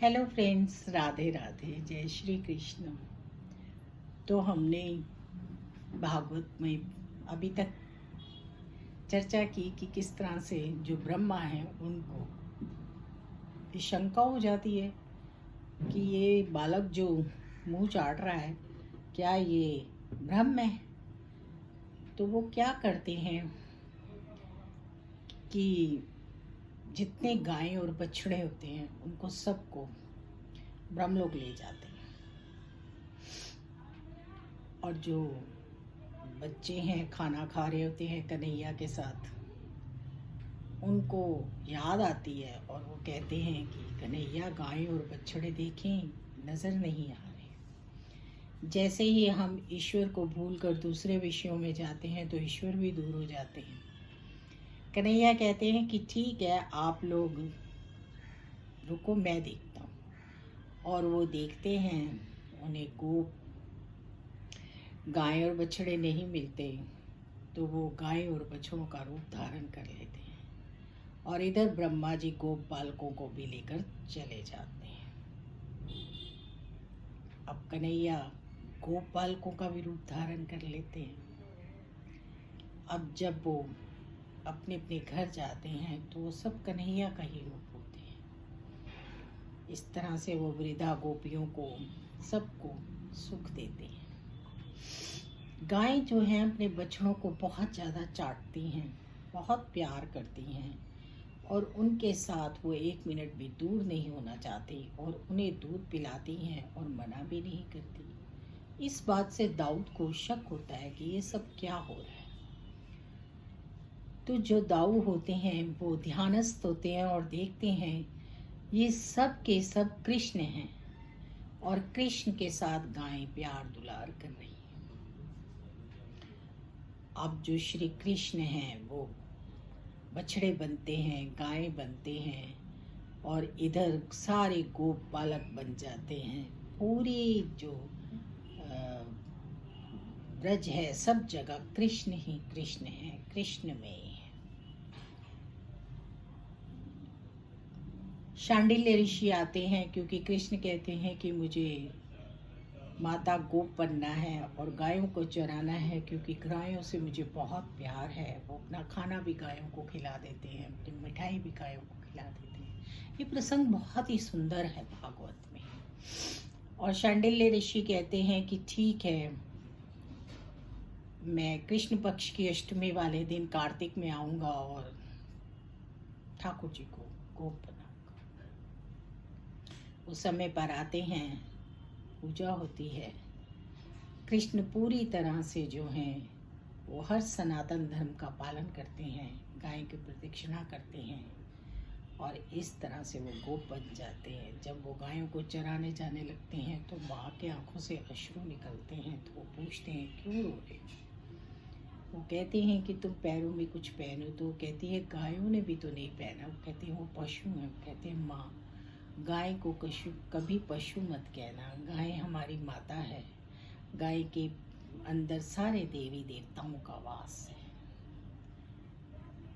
Hello friends, Radhe Radhe, जय श्री कृष्ण। तो हमने भागवत में अभी तक चर्चा की कि किस तरह से जो ब्रह्मा हैं उनको ये शंका हो जाती है कि ये बालक जो मुंह चाट रहा है क्या ये ब्रह्म है। तो वो क्या करते हैं कि जितने गायें और बछड़े होते हैं उनको सबको ब्रह्मलोक ले जाते हैं और जो बच्चे हैं खाना खा रहे होते हैं कन्हैया के साथ, उनको याद आती है और वो कहते हैं कि कन्हैया गाय और बछड़े देखें, नज़र नहीं आ रहे। जैसे ही हम ईश्वर को भूलकर दूसरे विषयों में जाते हैं तो ईश्वर भी दूर हो जाते हैं। कन्हैया कहते हैं कि ठीक है, आप लोग रुको, मैं देखता हूँ। और वो देखते हैं, उन्हें गाय और बछड़े नहीं मिलते तो वो गाय और बछड़ों का रूप धारण कर लेते हैं और इधर ब्रह्मा जी गोप बालकों को भी लेकर चले जाते हैं। अब कन्हैया गोप बालकों का भी रूप धारण कर लेते हैं। अब जब वो अपने अपने घर जाते हैं तो वो सब कन्हैया का ही रूप होते हैं। इस तरह से वो वृद्धा गोपियों को सबको सुख देते हैं। गाय जो हैं अपने बछड़ों को बहुत ज़्यादा चाटती हैं, बहुत प्यार करती हैं और उनके साथ वो एक मिनट भी दूर नहीं होना चाहती और उन्हें दूध पिलाती हैं और मना भी नहीं करती। इस बात से दाऊद को शक होता है कि ये सब क्या हो रहा है। तो जो दाऊ होते हैं वो ध्यानस्थ होते हैं और देखते हैं ये सब के सब कृष्ण हैं और कृष्ण के साथ गायें प्यार दुलार कर रही हैं। अब जो श्री कृष्ण हैं वो बछड़े बनते हैं, गाय बनते हैं और इधर सारे गोप बालक बन जाते हैं। पूरी जो ब्रज है सब जगह कृष्ण ही कृष्ण है, कृष्ण में ही है। शांडिल्य ऋषि आते हैं क्योंकि कृष्ण कहते हैं कि मुझे माता गोप बनना है और गायों को चराना है, क्योंकि गायों से मुझे बहुत प्यार है। वो अपना खाना भी गायों को खिला देते हैं, अपनी मिठाई भी गायों को खिला देते हैं। ये प्रसंग बहुत ही सुंदर है भागवत में। और शांडिल्य ऋषि कहते हैं कि ठीक है, मैं कृष्ण पक्ष की अष्टमी वाले दिन कार्तिक में आऊँगा और ठाकुर जी को गोप बनाऊंगा। उस समय पर आते हैं, पूजा होती है। कृष्ण पूरी तरह से जो हैं वो हर सनातन धर्म का पालन करते हैं, गाय की प्रदक्षिणा करते हैं और इस तरह से वो गोप बन जाते हैं। जब वो गायों को चराने जाने लगते हैं तो माँ के आंखों से अश्रु निकलते हैं। तो वो पूछते हैं क्यों रो रहे हो। वो कहते हैं कि तुम पैरों में कुछ पहनो। तो वो कहती है गायों ने भी तो नहीं पहना। वो कहते हैं वो पशु हैं। वो कहते हैं माँ, गाय को कभी पशु मत कहना, गाय हमारी माता है। गाय के अंदर सारे देवी देवताओं का वास है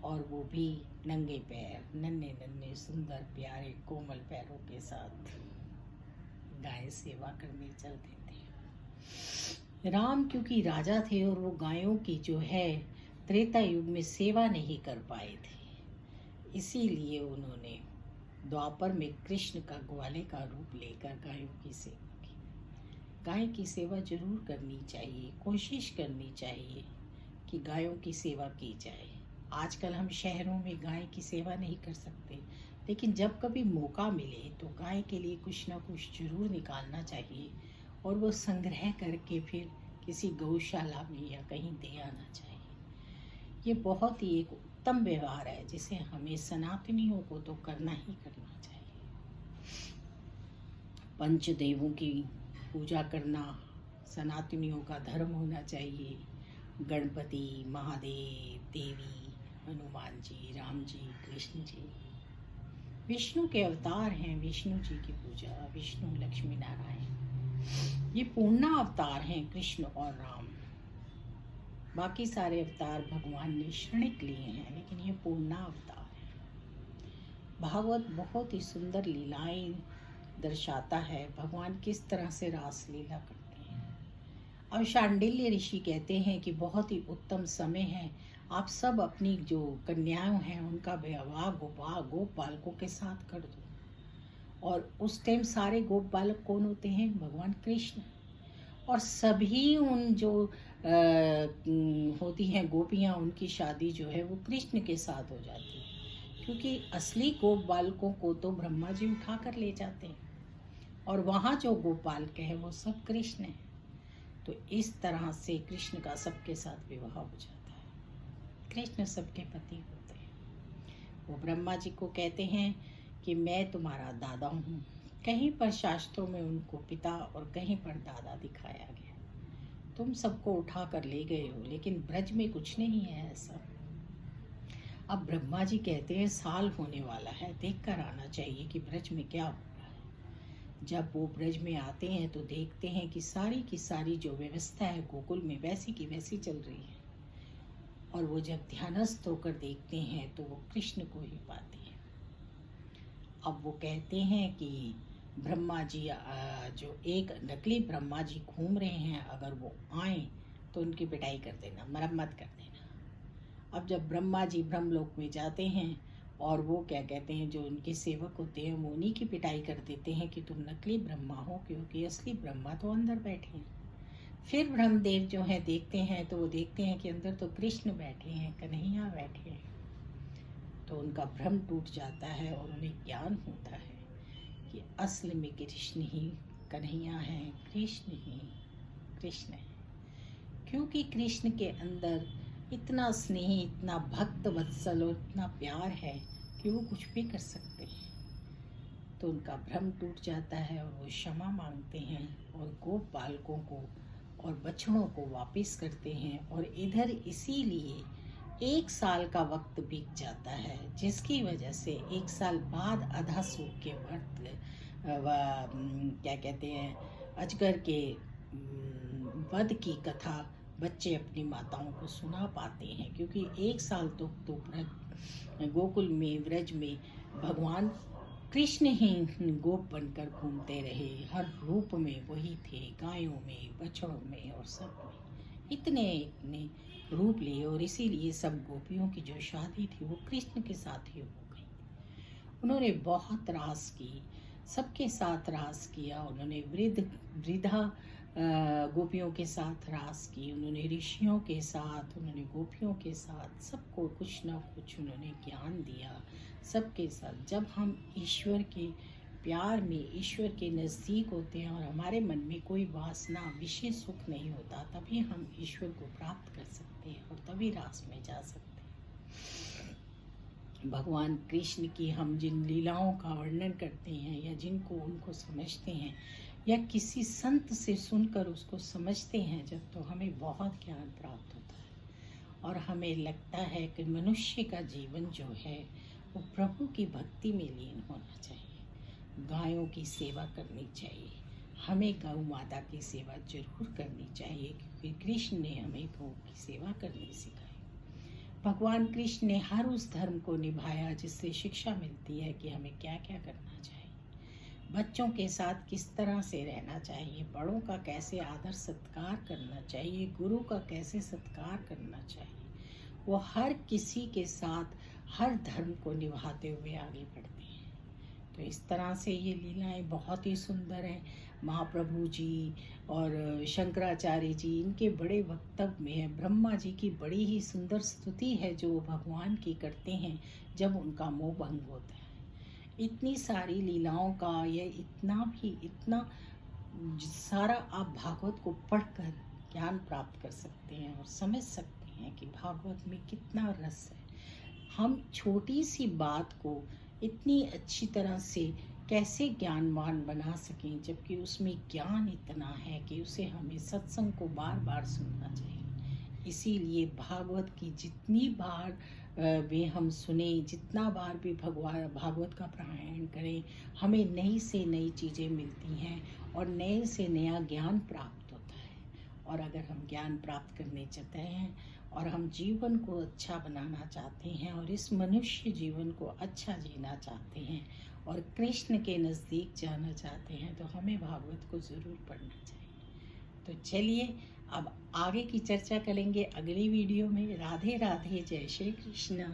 और वो भी नंगे पैर, नन्हे नन्हे सुंदर प्यारे कोमल पैरों के साथ गाय सेवा करने चल देते हैं। राम क्योंकि राजा थे और वो गायों की जो है त्रेता युग में सेवा नहीं कर पाए थे, इसीलिए उन्होंने द्वापर में कृष्ण का ग्वाले का रूप लेकर गायों की सेवा की। गाय की सेवा जरूर करनी चाहिए, कोशिश करनी चाहिए कि गायों की सेवा की जाए। आजकल हम शहरों में गाय की सेवा नहीं कर सकते, लेकिन जब कभी मौका मिले तो गाय के लिए कुछ ना कुछ जरूर निकालना चाहिए और वो संग्रह करके फिर किसी गौशाला में या कहीं दे आना चाहिए। ये बहुत ही एक उत्तम व्यवहार है जिसे हमें सनातनियों को तो करना ही करना चाहिए। पंचदेवों की पूजा करना सनातनियों का धर्म होना चाहिए। गणपति, महादेव, देवी, हनुमान जी, राम जी, कृष्ण जी विष्णु के अवतार हैं। विष्णु जी की पूजा, विष्णु, लक्ष्मी नारायण, ये पूर्णा अवतार हैं कृष्ण और राम। बाकी सारे अवतार भगवान ने क्षणिक लिए हैं, लेकिन ये पूर्णा अवतार है। भागवत बहुत ही सुंदर लीलाएं दर्शाता है भगवान किस तरह से रासलीला करते हैं। अब शांडिल्य ऋषि कहते हैं कि बहुत ही उत्तम समय है, आप सब अपनी जो कन्याएं हैं उनका विवाह गोप बालकों के साथ कर दो। और उस टाइम सारे गोप बालक कौन होते हैं? भगवान कृष्ण। और सभी उन जो होती हैं गोपियाँ, उनकी शादी जो है वो कृष्ण के साथ हो जाती है, क्योंकि असली गोप बालकों को तो ब्रह्मा जी उठा कर ले जाते हैं और वहाँ जो गोप बालक हैं वो सब कृष्ण हैं। तो इस तरह से कृष्ण का सबके साथ विवाह हो जाता है। कृष्ण सबके पति होते हैं। वो ब्रह्मा जी को कहते हैं कि मैं तुम्हारा दादा हूँ। कहीं पर शास्त्रों में उनको पिता और कहीं पर दादा दिखाया गया। तुम सबको उठा कर ले गए हो, लेकिन ब्रज में कुछ नहीं है ऐसा। अब ब्रह्मा जी कहते हैं साल होने वाला है, देख कर आना चाहिए कि ब्रज में क्या हो रहा है। जब वो ब्रज में आते हैं तो देखते हैं कि सारी की सारी जो व्यवस्था है गोकुल में वैसी की वैसी चल रही है। और वो जब ध्यानस्थ होकर देखते हैं तो वो कृष्ण को ही पाते हैं। अब वो कहते हैं कि ब्रह्मा जी जो एक नकली ब्रह्मा जी घूम रहे हैं, अगर वो आए तो उनकी पिटाई कर देना, मरम्मत कर देना। अब जब ब्रह्मा जी ब्रह्मलोक में जाते हैं और वो क्या कहते हैं, जो उनके सेवक होते हैं वो उन्हीं की पिटाई कर देते हैं कि तुम नकली ब्रह्मा हो, क्योंकि असली ब्रह्मा तो अंदर बैठे हैं। फिर ब्रह्मदेव जो है देखते हैं तो वो देखते हैं कि अंदर तो कृष्ण बैठे हैं, कन्हैया बैठे हैं। तो उनका भ्रम टूट जाता है और उन्हें ज्ञान होता है कि असल में कृष्ण ही कन्हैया है, कृष्ण ही कृष्ण है। क्योंकि कृष्ण के अंदर इतना स्नेह, इतना भक्त वत्सल और इतना प्यार है कि वो कुछ भी कर सकते हैं। तो उनका भ्रम टूट जाता है और वो क्षमा मांगते हैं और गोप बालकों को और बछड़ों को वापस करते हैं। और इधर इसीलिए 1 साल का वक्त बीत जाता है, जिसकी वजह से 1 साल बाद अधासुर के व्रत क्या कहते हैं, अजगर के वध की कथा बच्चे अपनी माताओं को सुना पाते हैं। क्योंकि 1 साल तो गोकुल में ब्रज में भगवान कृष्ण ही गोप बनकर घूमते रहे, हर रूप में वही थे, गायों में, बछड़ों में और सब में इतने रूप लिए। और इसीलिए सब गोपियों की जो शादी थी वो कृष्ण के साथ ही हो गई। उन्होंने बहुत रास की, सबके साथ रास किया। उन्होंने वृद्धा गोपियों के साथ रास की, उन्होंने ऋषियों के साथ, उन्होंने गोपियों के साथ, सबको कुछ ना कुछ उन्होंने ज्ञान दिया सबके साथ। जब हम ईश्वर के प्यार में, ईश्वर के नज़दीक होते हैं और हमारे मन में कोई वासना, विषय सुख नहीं होता, तभी हम ईश्वर को प्राप्त कर सकते हैं और तभी रास में जा सकते हैं। भगवान कृष्ण की हम जिन लीलाओं का वर्णन करते हैं या जिनको उनको समझते हैं या किसी संत से सुनकर उसको समझते हैं जब, तो हमें बहुत ज्ञान प्राप्त होता है और हमें लगता है कि मनुष्य का जीवन जो है वो प्रभु की भक्ति में लीन होना चाहिए। गायों की सेवा करनी चाहिए, हमें गौ माता की सेवा जरूर करनी चाहिए, क्योंकि कृष्ण ने हमें गौ की सेवा करनी सिखाई। भगवान कृष्ण ने हर उस धर्म को निभाया जिससे शिक्षा मिलती है कि हमें क्या क्या करना चाहिए, बच्चों के साथ किस तरह से रहना चाहिए, बड़ों का कैसे आदर सत्कार करना चाहिए, गुरु का कैसे सत्कार करना चाहिए। वो हर किसी के साथ हर धर्म को निभाते हुए आगे बढ़ते हैं। तो इस तरह से ये लीलाएं बहुत ही सुंदर हैं। महाप्रभु जी और शंकराचार्य जी, इनके बड़े वक्तव्य में है। ब्रह्मा जी की बड़ी ही सुंदर स्तुति है जो भगवान की करते हैं जब उनका मोह भंग होता है। इतनी सारी लीलाओं का ये इतना सारा आप भागवत को पढ़कर ज्ञान प्राप्त कर सकते हैं और समझ सकते हैं कि भागवत में कितना रस है। हम छोटी सी बात को इतनी अच्छी तरह से कैसे ज्ञानवान बना सकें, जबकि उसमें ज्ञान इतना है कि उसे हमें सत्संग को बार बार सुनना चाहिए। इसीलिए भागवत की जितनी बार भी हम सुने, जितना बार भी भागवत का पारायण करें, हमें नई से नई चीज़ें मिलती हैं और नए से नया ज्ञान प्राप्त होता है। और अगर हम ज्ञान प्राप्त करने चाहते हैं और हम जीवन को अच्छा बनाना चाहते हैं और इस मनुष्य जीवन को अच्छा जीना चाहते हैं और कृष्ण के नज़दीक जाना चाहते हैं तो हमें भागवत को ज़रूर पढ़ना चाहिए। तो चलिए अब आगे की चर्चा करेंगे अगली वीडियो में। राधे राधे, जय श्री कृष्ण।